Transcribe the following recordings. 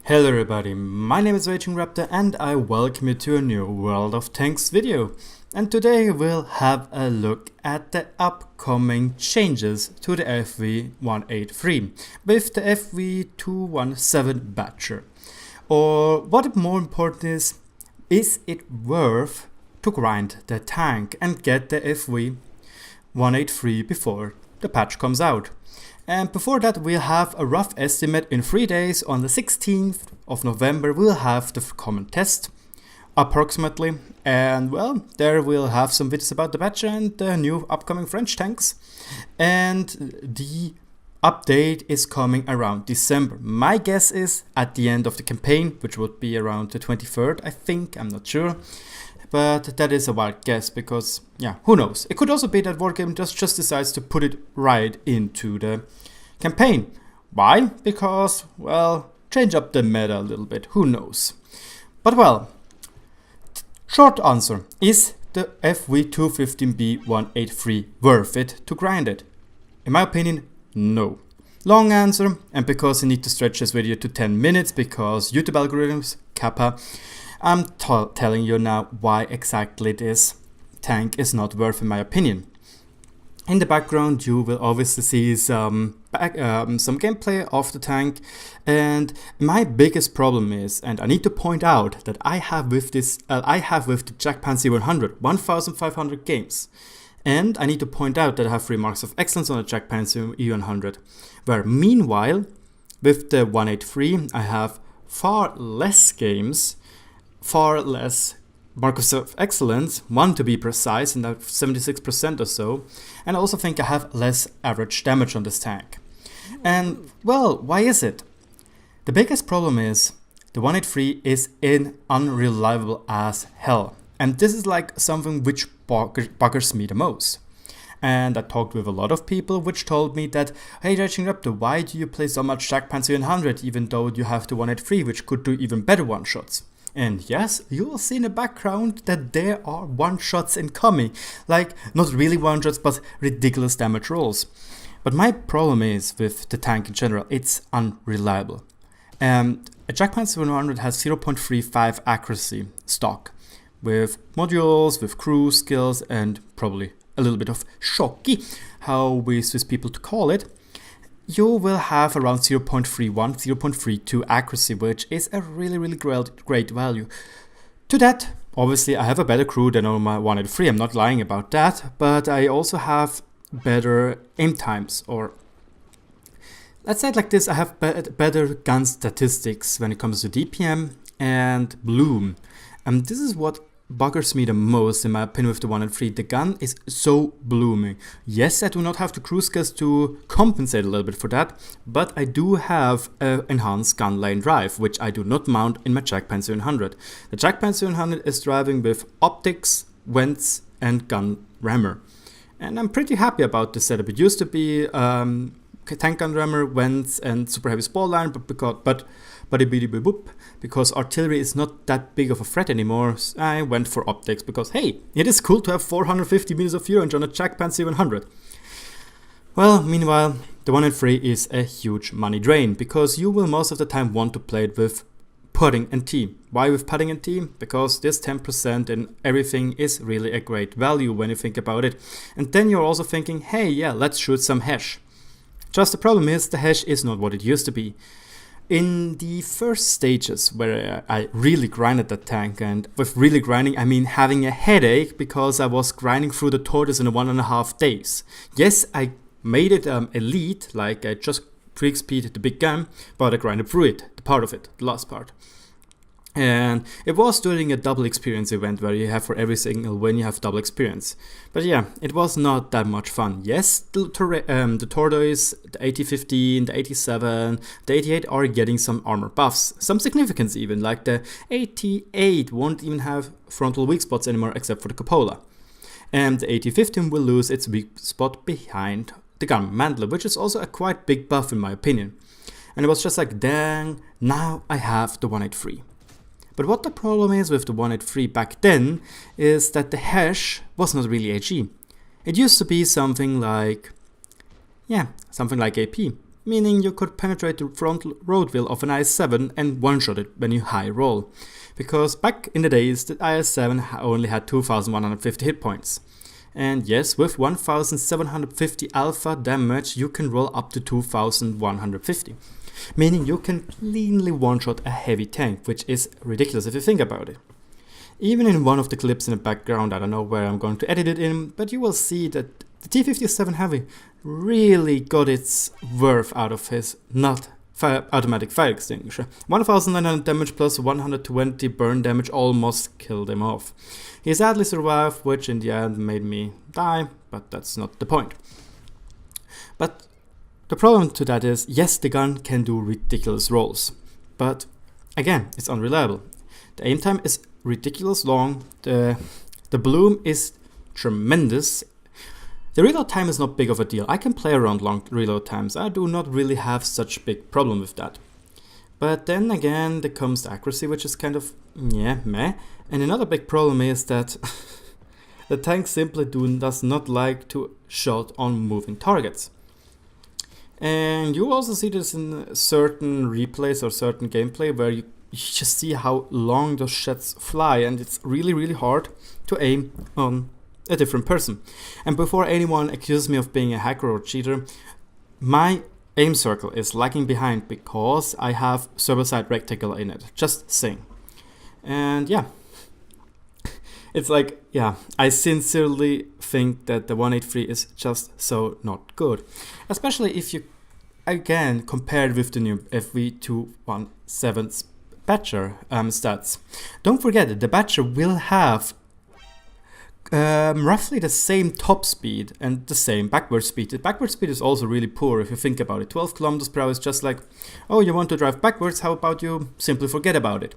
Hello everybody, my name is RagingRaptor and I welcome you to a new World of Tanks video. And today we'll have a look at the upcoming changes to the FV183 with the FV217 Badger. Or what more important is it worth to grind the tank and get the FV183 before the patch comes out? And before that, we'll have a rough estimate. In 3 days, on the 16th of November, we'll have the common test, approximately. And well, there we'll have some videos about the Badger and the new upcoming French tanks. And the update is coming around December. My guess is at the end of the campaign, which would be around the 23rd, I think, I'm not sure. But that is a wild guess because, yeah, who knows? It could also be that Wargame just decides to put it right into the campaign. Why? Because, well, change up the meta a little bit. Who knows? But well, short answer, is the FV217B183 worth it to grind it? In my opinion, no. Long answer, and because I need to stretch this video to 10 minutes because YouTube algorithms, kappa, I'm telling you now why exactly this tank is not worth, in my opinion. In the background, you will obviously see some gameplay of the tank, and my biggest problem is, and I need to point out that I have with the Jagdpanzer 100 1,500 games, and I need to point out that I have 3 marks of excellence on the Jagdpanzer E100, where meanwhile with the 183 I have far less games. Far less marks of excellence, 1 to be precise, and that's 76% or so. And I also think I have less average damage on this tank. And well, why is it? The biggest problem is the 183 is unreliable as hell. And this is like something which buggers me the most. And I talked with a lot of people which told me that, hey RagingRaptor, why do you play so much Jagdpanzer 100 even though you have the 183 which could do even better one-shots? And yes, you will see in the background that there are one-shots incoming. Like, not really one-shots, but ridiculous damage rolls. But my problem is with the tank in general, it's unreliable. A Jagdpanzer 100 has 0.35 accuracy stock, with modules, with crew skills, and probably a little bit of shocky, how we Swiss people to call it. You will have around 0.31, 0.32 accuracy, which is a really great value. To that, obviously I have a better crew than on my 183, I'm not lying about that, but I also have better aim times, or let's say it like this, I have better gun statistics when it comes to DPM and bloom. And this is what buggers me the most, in my opinion, with the 183. The gun is so blooming. Yes, I do not have the crew skills to compensate a little bit for that, but I do have enhanced gun lane drive, which I do not mount in my Jagdpanzer 100. The Jagdpanzer 100 is driving with optics, vents, and gun rammer. And I'm pretty happy about this setup. It used to be tank gun rammer, vents, and super heavy spall line, because artillery is not that big of a threat anymore, I went for optics because, hey, it is cool to have 450 meters of fuel range on a Jagdpanzer 100. Well, meanwhile, the 183 is a huge money drain because you will most of the time want to play it with pudding and tea. Why with pudding and tea? Because this 10% and everything is really a great value when you think about it. And then you're also thinking, hey, yeah, let's shoot some HESH. Just the problem is the HESH is not what it used to be. In the first stages where I really grinded that tank, and with really grinding I mean having a headache because I was grinding through the tortoise in 1.5 days. Yes, I made it elite, like I just pre-XP'd the big gun, but I grinded through it, the part of it, the last part. And it was during a double experience event where you have for every single win you have double experience. But yeah, it was not that much fun. Yes, the tortoise, the 8015, the 87, the 88 are getting some armor buffs, some significance even, like the 88 won't even have frontal weak spots anymore except for the cupola. And the 8015 will lose its weak spot behind the gun mantler, which is also a quite big buff in my opinion. And it was just like, dang, now I have the 183. But what the problem is with the 183 back then is that the HESH was not really HE. It used to be something like AP. meaning you could penetrate the frontal road wheel of an IS-7 and one-shot it when you high roll. Because back in the days, the IS-7 only had 2150 hit points. And yes, with 1750 alpha damage, you can roll up to 2150. Meaning you can cleanly one-shot a heavy tank, which is ridiculous if you think about it. Even in one of the clips in the background, I don't know where I'm going to edit it in, but you will see that the T-57 Heavy really got its worth out of his automatic fire extinguisher. 1900 damage plus 120 burn damage almost killed him off. He sadly survived, which in the end made me die, but that's not the point. But the problem to that is, yes, the gun can do ridiculous rolls, but again, it's unreliable. The aim time is ridiculous long, the bloom is tremendous. The reload time is not big of a deal. I can play around long reload times. I do not really have such big problem with that. But then again, there comes the accuracy, which is kind of, yeah, meh. And another big problem is that the tank simply does not like to shot on moving targets. And you also see this in certain replays or certain gameplay where you just see how long those shots fly, and it's really hard to aim on a different person. And before anyone accuses me of being a hacker or cheater, my aim circle is lagging behind because I have server-side rectangle in it. Just saying. And yeah, it's like, yeah, I sincerely think that the 183 is just so not good. Especially if you, again, compare it with the new FV217 Badger stats. Don't forget that the Badger will have roughly the same top speed and the same backward speed. The backward speed is also really poor if you think about it. 12 kilometers per hour is just like, oh, you want to drive backwards, how about you simply forget about it.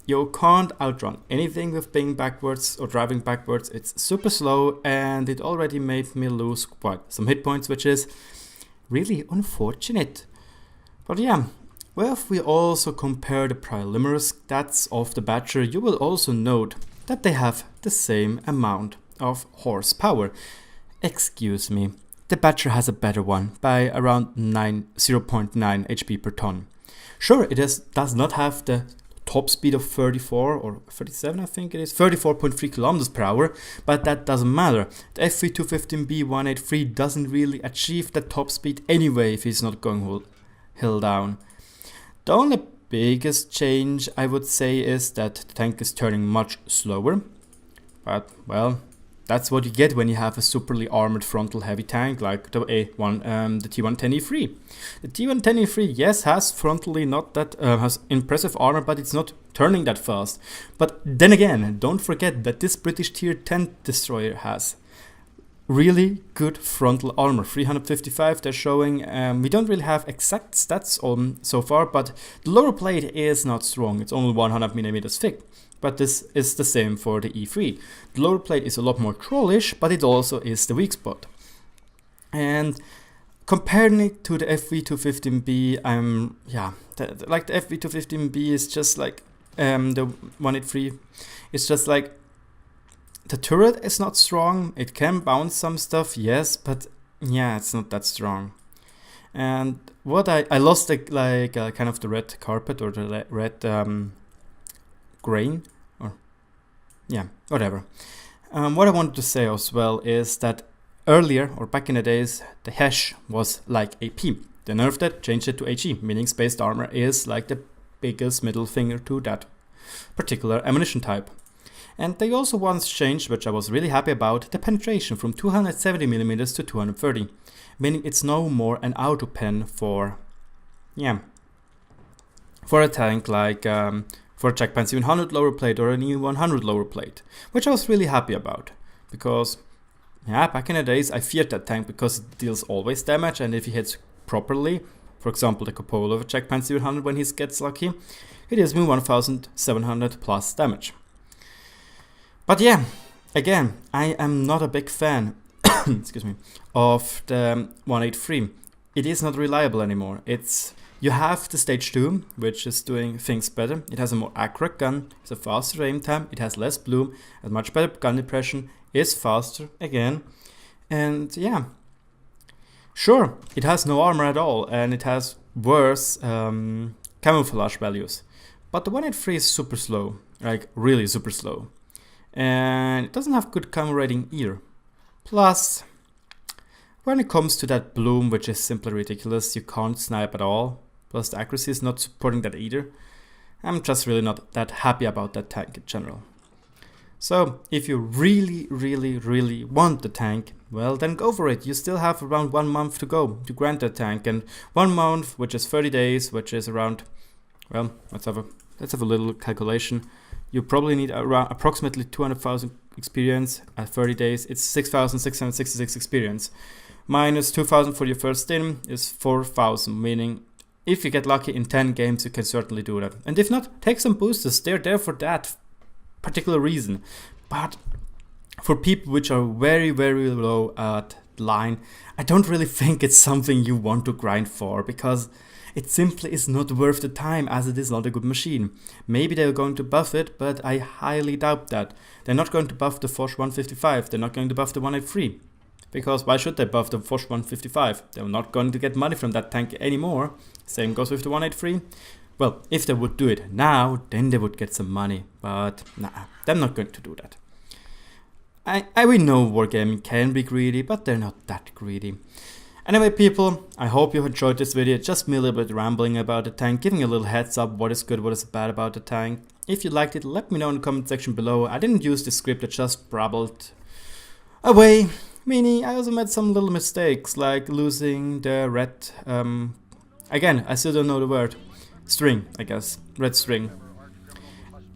You can't outrun anything with being backwards or driving backwards. It's super slow, and it already made me lose quite some hit points, which is really unfortunate. But yeah, well, if we also compare the preliminary stats of the Badger, you will also note that they have the same amount of horsepower. Excuse me, the Badger has a better one by around 0.9 HP per ton. Sure, it does not have the top speed of 34 or 37, I think it is, 34.3 kilometers per hour, but that doesn't matter. The FV217 B183 doesn't really achieve that top speed anyway if he's not going hill down. The only biggest change I would say is that the tank is turning much slower, but well, that's what you get when you have a superly armored frontal heavy tank like the T110E3. The T110E3, yes, has frontally not that has impressive armor, but it's not turning that fast. But then again, don't forget that this British Tier 10 destroyer has really good frontal armor, 355. They're showing. We don't really have exact stats on so far, but the lower plate is not strong. It's only 100 millimeters thick. But this is the same for the E3. The lower plate is a lot more trollish, but it also is the weak spot. And comparing it to the FV215B, like the FV215B is just like the 183. It's just like the turret is not strong. It can bounce some stuff, yes, but yeah, it's not that strong. And what I lost kind of the red carpet or the red grain, or yeah, whatever. What I wanted to say as well is that earlier, or back in the days, the HESH was like AP. They nerfed it, changed it to HE, meaning spaced armor is like the biggest middle finger to that particular ammunition type. And they also once changed, which I was really happy about, the penetration from 270mm to 230, meaning it's no more an auto pen for a tank like for a Checkpoint 700 lower plate or an E100 lower plate, which I was really happy about, because yeah, back in the days I feared that tank because it deals always damage, and if he hits properly, for example the cupola of a Checkpoint 700 when he gets lucky, it deals me 1700 plus damage. But yeah, again, I am not a big fan excuse me, of the 183. It is not reliable anymore. You have the Stage 2, which is doing things better. It has a more accurate gun, it's a faster aim time, it has less bloom, a much better gun depression, is faster again. And yeah, Sure, it has no armor at all, and it has worse camouflage values. But the 183 is super slow, like really super slow. And it doesn't have good camo rating either. Plus, when it comes to that bloom, which is simply ridiculous, you can't snipe at all. Plus the accuracy is not supporting that either. I'm just really not that happy about that tank in general. So if you really want the tank, well then go for it. You still have around 1 month to go to grind that tank, and 1 month, which is 30 days, which is around, well, let's have a little calculation. You probably need around approximately 200,000 experience at 30 days. It's 6,666 experience. Minus 2,000 for your first stim is 4,000, meaning if you get lucky in 10 games, you can certainly do that. And if not, take some boosters. They're there for that particular reason. But for people which are very low at line, I don't really think it's something you want to grind for, because it simply is not worth the time, as it is not a good machine. Maybe they're going to buff it, but I highly doubt that. They're not going to buff the FV 155, they're not going to buff the 183. Because why should they buff the FV 155? They're not going to get money from that tank anymore. Same goes with the 183. Well, if they would do it now, then they would get some money. But nah, they're not going to do that. We know Wargaming can be greedy, but they're not that greedy. Anyway, people, I hope you enjoyed this video. Just me a little bit rambling about the tank, giving a little heads up what is good, what is bad about the tank. If you liked it, let me know in the comment section below. I didn't use the script, I just babbled away. Meaning, I also made some little mistakes, like losing the red, again, I still don't know the word, string, I guess, red string.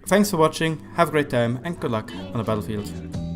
Thanks for watching, have a great time, and good luck on the battlefield.